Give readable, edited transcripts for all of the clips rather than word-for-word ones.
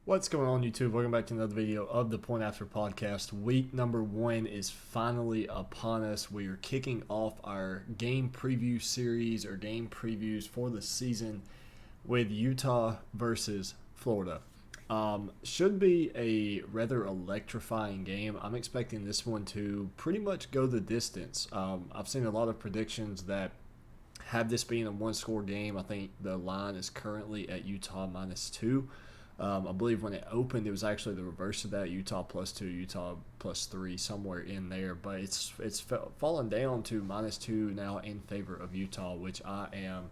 What's going on, YouTube? Welcome back to another video of the Point After Podcast. Week number 1 is finally upon us. We are kicking off our game preview series or game previews for the season with Utah versus Florida. Should be a rather electrifying game. I'm expecting this one to pretty much go the distance. I've seen a lot of predictions that have this being a one-score game. I think the line is currently at Utah -2. I believe when it opened, it was actually the reverse of that: Utah +2, Utah +3, somewhere in there. But it's fallen down to -2 now in favor of Utah, which I'm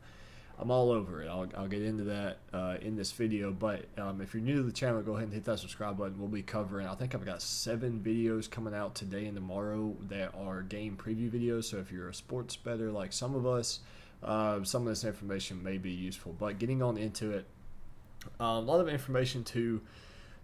all over it. I'll get into that in this video. But if you're new to the channel, go ahead and hit that subscribe button. We'll be covering, I think I've got 7 videos coming out today and tomorrow that are game preview videos. So if you're a sports bettor like some of us, some of this information may be useful. But getting on into it. A lot of information to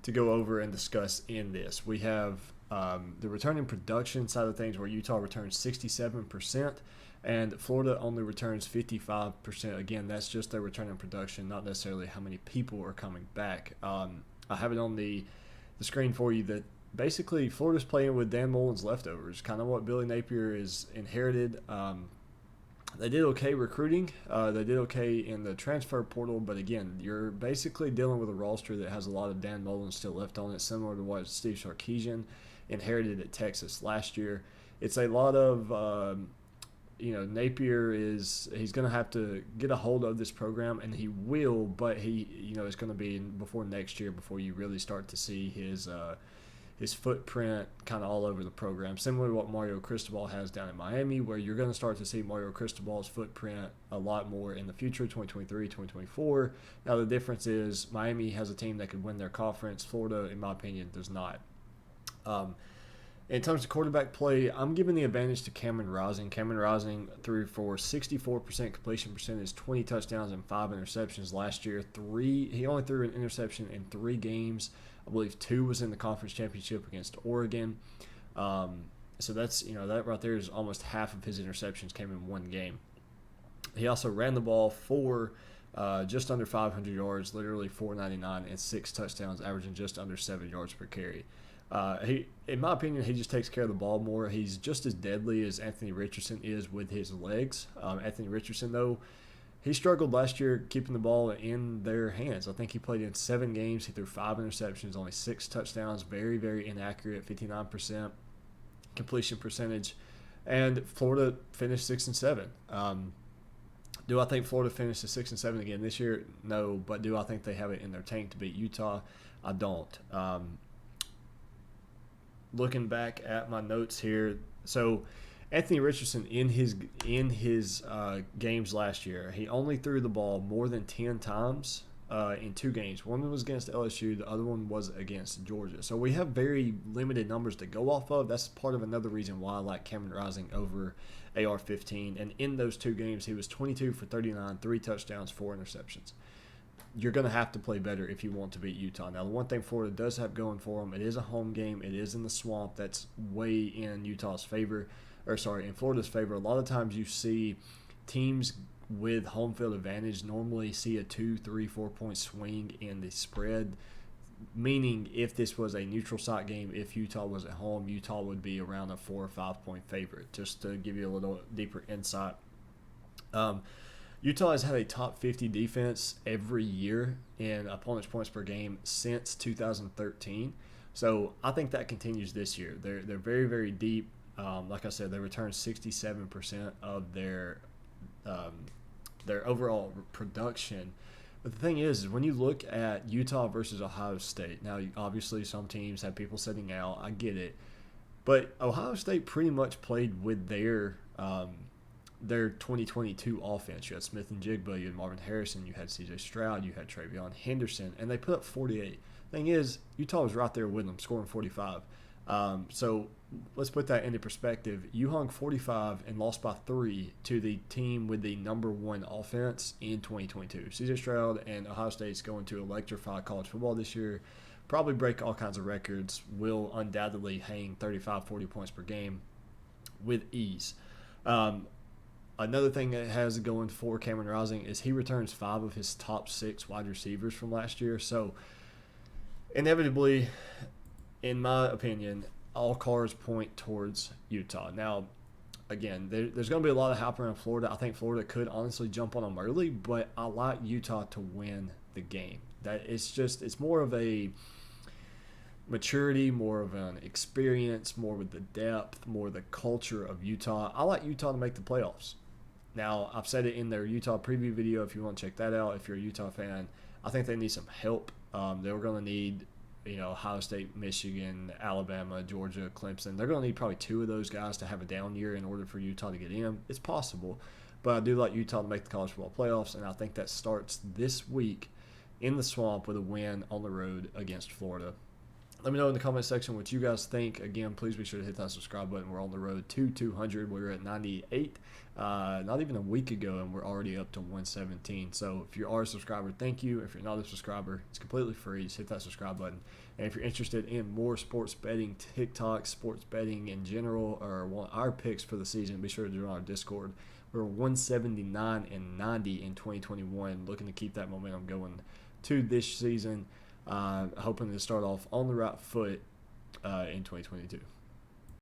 go over and discuss in this. We have the returning production side of things, where Utah returns 67% and Florida only returns 55%. Again, that's just their returning production, not necessarily how many people are coming back. I have it on the screen for you that basically Florida's playing with Dan Mullen's leftovers, kind of what Billy Napier is inherited. They did okay recruiting. They did okay in the transfer portal. But again, you're basically dealing with a roster that has a lot of Dan Mullen still left on it, similar to what Steve Sarkisian inherited at Texas last year. It's a lot of, Napier he's going to have to get a hold of this program, and he will, but it's going to be before next year before you really start to see his footprint kind of all over the program, similar to what Mario Cristobal has down in Miami, where you're going to start to see Mario Cristobal's footprint a lot more in the future, 2023, 2024. Now, the difference is Miami has a team that could win their conference. Florida, in my opinion, does not. In terms of quarterback play, I'm giving the advantage to Cameron Rising. Cameron Rising threw for 64% completion percentage, 20 touchdowns, and 5 interceptions last year. He only threw an interception in 3 games. I believe 2 was in the conference championship against Oregon. So that's, that right there is almost half of his interceptions came in 1 game. He also ran the ball for just under 500 yards, literally 499, and 6 touchdowns, averaging just under 7 yards per carry. In my opinion, he just takes care of the ball more. He's just as deadly as Anthony Richardson is with his legs. Anthony Richardson, though, he struggled last year keeping the ball in their hands. I think he played in 7 games. He threw 5 interceptions, only 6 touchdowns. Very, very inaccurate, 59% completion percentage. And Florida finished 6-7. Do I think Florida finishes 6-7 again this year? No, but do I think they have it in their tank to beat Utah? I don't. Looking back at my notes here, so Anthony Richardson in his games last year, he only threw the ball more than 10 times in 2 games. One was against LSU, the other one was against Georgia. So we have very limited numbers to go off of. That's part of another reason why I like Cameron Rising over AR-15. And in those 2 games, he was 22 for 39, 3 touchdowns, 4 interceptions. You're going to have to play better if you want to beat Utah. Now, the one thing Florida does have going for them, it is a home game. It is in the swamp. That's way in Utah's favor. In Florida's favor. A lot of times you see teams with home field advantage normally see a 2, 3, 4 point swing in the spread, meaning if this was a neutral site game, if Utah was at home, Utah would be around a 4 or 5 point favorite, just to give you a little deeper insight. Utah has had a top 50 defense every year in opponents' points per game since 2013. So I think that continues this year. They're very, very deep. Like I said, they return 67% of their overall production. But the thing is when you look at Utah versus Ohio State, now obviously some teams have people sitting out. I get it. But Ohio State pretty much played with their 2022 offense. You had Smith and Jigba, you had Marvin Harrison, you had C.J. Stroud, you had Travion Henderson, and they put up 48. Thing is, Utah was right there with them, scoring 45. So let's put that into perspective. You hung 45 and lost by 3 to the team with the number 1 offense in 2022. C.J. Stroud and Ohio State's going to electrify college football this year, probably break all kinds of records, will undoubtedly hang 35, 40 points per game with ease. Another thing that has going for Cameron Rising is he returns 5 of his top 6 wide receivers from last year. So inevitably, in my opinion, all cars point towards Utah. Now, again, there's going to be a lot of hype around Florida. I think Florida could honestly jump on them early, but I like Utah to win the game. It's more of a maturity, more of an experience, more with the depth, more the culture of Utah. I like Utah to make the playoffs. Now, I've said it in their Utah preview video if you want to check that out. If you're a Utah fan, I think they need some help. They're going to need, Ohio State, Michigan, Alabama, Georgia, Clemson. They're going to need probably 2 of those guys to have a down year in order for Utah to get in. It's possible, but I do like Utah to make the college football playoffs, and I think that starts this week in the Swamp with a win on the road against Florida. Let me know in the comment section what you guys think. Again, please be sure to hit that subscribe button. We're on the road to 200. We were at 98 not even a week ago, and we're already up to 117. So if you are a subscriber, thank you. If you're not a subscriber, it's completely free. Just hit that subscribe button. And if you're interested in more sports betting, TikTok, sports betting in general, or want our picks for the season, be sure to join our Discord. We're 179 and 90 in 2021, looking to keep that momentum going to this season. Hoping to start off on the right foot in 2022.